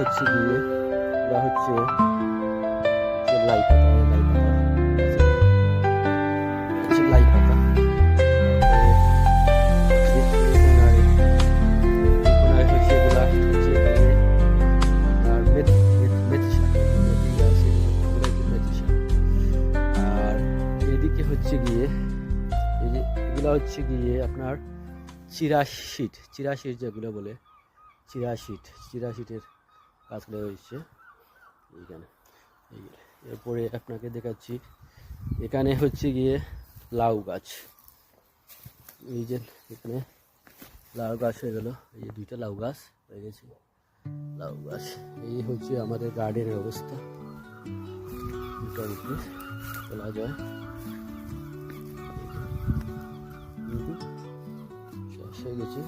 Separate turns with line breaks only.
হচ্ছে গিয়ে এগুলা হচ্ছে লাই পাতা, লাই পাতা হচ্ছে এগুলা হচ্ছে আর মেথি শাক, মেথি শাক। আর এদিকে হচ্ছে গিয়ে এই যে এগুলা হচ্ছে গিয়ে আপনার চিরাশিট যেগুলো বলে চিরাশিটের গাছগুলো হচ্ছে এইখানে। এরপরে আপনাকে দেখাচ্ছি এখানে হচ্ছে গিয়ে লাউ গাছ। এই যে এখানে লাউ গাছ হয়ে গেল, এই যে 2টা লাউ গাছ হয়ে গেছে। লাউ গাছ এই হচ্ছে আমাদের গার্ডেনের অবস্থা, মোটামুটি বলা যায়। শেষ হয়ে গেছে।